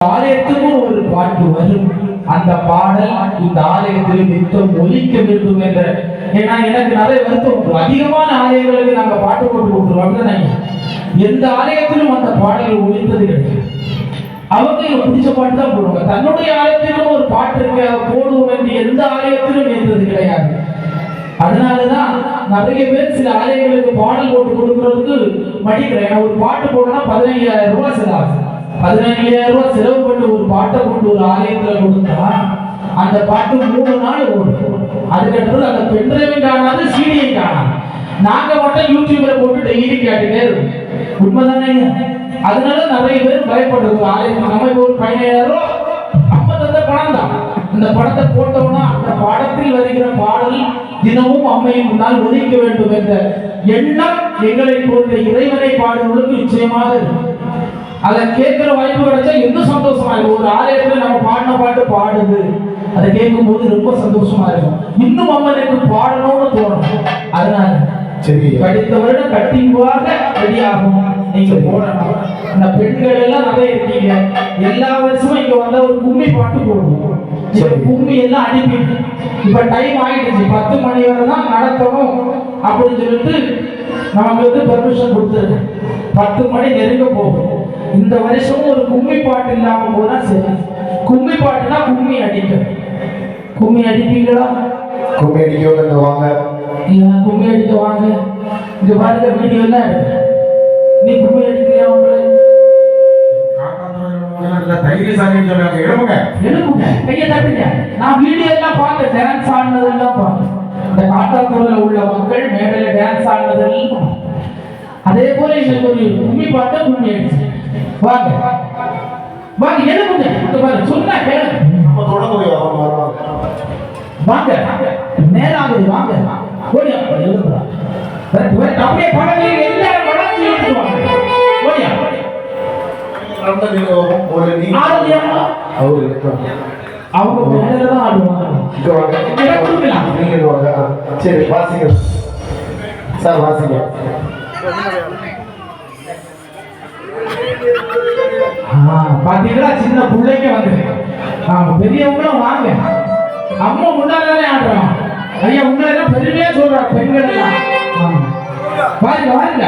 ஆலயத்துக்கும் ஒரு பாட்டு வரும். அந்த பாடல் இந்த ஆலயத்தில் நித்தம் ஒலிக்க வேண்டும் என்ற. ஏன்னா எனக்கு நிறைய வருத்தம், அதிகமான ஆலயங்களுக்கு நாங்க பாட்டு போட்டு கொடுத்துருவோம். எந்த ஆலயத்திலும் அந்த பாடல் ஒலித்தது கிடையாது. அவங்க பிடிச்ச பாட்டு தான் போடுவாங்க. தன்னுடைய ஆலயத்திலும் ஒரு பாட்டு இருக்க போடுவோம் என்று எந்த ஆலயத்திலும் இருந்தது கிடையாது. அதனாலதான் நிறைய பேர் சில ஆலயங்களுக்கு பாடல் போட்டு கொடுக்கறதுக்கு மடிக்கிறேன். ஒரு பாட்டு போடணும்னா 15,000 ரூபாய் செலவாகும். 15,000 ரூபாய் செலவு பண்ணி ஒரு பாட்டை கொண்டு ஒரு ஆலயத்துல கொடுத்தா அந்த பாட்டு 3 நாள் ஓடும். அதுக்கடுத்து அந்த பென்ட்ரைவையும் காணாது, சீடியையும் காணாது. நாங்க மட்டும் யூடியூப்ல போட்டு டெய்லி கேட்டுட்டே இருக்கும். உண்மைதானே? அதனால நிறைய பேர் பயப்படுறது. ஆலயத்துக்கு நம்ம இப்போ ஒரு 15,000 ரூபாய் நம்ம தந்த பணம் தான். அந்த படத்தை போட்டோம்னா அந்த படத்தில் வருகிற பாடல் தினமும் அம்மையின் முன்னால் ஒலிக்க வேண்டும் என்ற எண்ணம் எங்களை போன்ற இறைவனை பாடுவதற்கு நிச்சயமாக இருக்கும். அதை கேட்கிற வாய்ப்பு கிடைச்சா இன்னும் சந்தோஷமா இருக்கும். ஒரு ஆலயத்துல நம்ம பாடின பாட்டு பாடுது, அதை கேட்கும் போது ரொம்ப சந்தோஷமா இருக்கும். இன்னும் அம்மனுக்கு பாடணும்னு தோணும். அதனால சரி, படித்த வருடம் கட்டிங்குவாக ரெடியாகும். நீங்க போடணும். அந்த பெண்கள் எல்லாம் நிறைய இருக்கீங்க. எல்லா வருஷமும் இங்க வந்தா ஒரு கும்மி பாட்டு போடுவோம். கும்மி எல்லாம் அனுப்பிட்டு இப்ப டைம் ஆயிடுச்சு, 10 மணி வரை தான் நடத்தணும் அப்படின்னு சொல்லிட்டு நமக்கு பெர்மிஷன் கொடுத்துருக்கு. 10 மணி நெருங்க போகும். இந்த வருஷமும் ஒரு கும்மி பாட்டு இல்லாம போனா சரி. கும்மி பாட்டுனா கும்மி அடிக்க. கும்மி அடிப்பீங்களா? கும்மி அடிக்க வாங்க. கும்மி அடிக்க வாங்க. இங்க பாருங்க, வீடியோ எல்லாம் எடுக்க. நீ கும்மி அடிக்கிறியா? கையை தட்டுங்க. நான் வீடியோ எல்லாம் பார்த்து டான்ஸ் ஆடினதெல்லாம் பார்த்தேன். இந்த காட்டாத்தூர்ல உள்ள மக்கள் மேடையில டான்ஸ் ஆடினதெல்லாம். அதே போல எங்களுக்கு ஒரு கும்மி பாட்டை கும்மி அடிச்சு வாங்க வாங்க எழுப்புங்க. பாரு சொன்னா கேளு. வாங்க நேராகுது. வாங்க ஓடியா எழுதுறா. அப்படியே படவே எல்லாரும் வளர்ச்சி எழுதுவாங்க. ஓடியா அவங்க மேலதான் ஆடுவாங்க. சரி வாசிங்க சார், வாசிங்க. பாத்தீங்களா, சின்ன பிள்ளைங்க வந்து பெரியவங்களும் வாங்க. அம்மா முன்னாலே ஆடுறோம். ஐயா முன்னாடி பெருமையா சொல்றாங்க பெண்கள் எல்லாம். பாருங்க பாருங்க.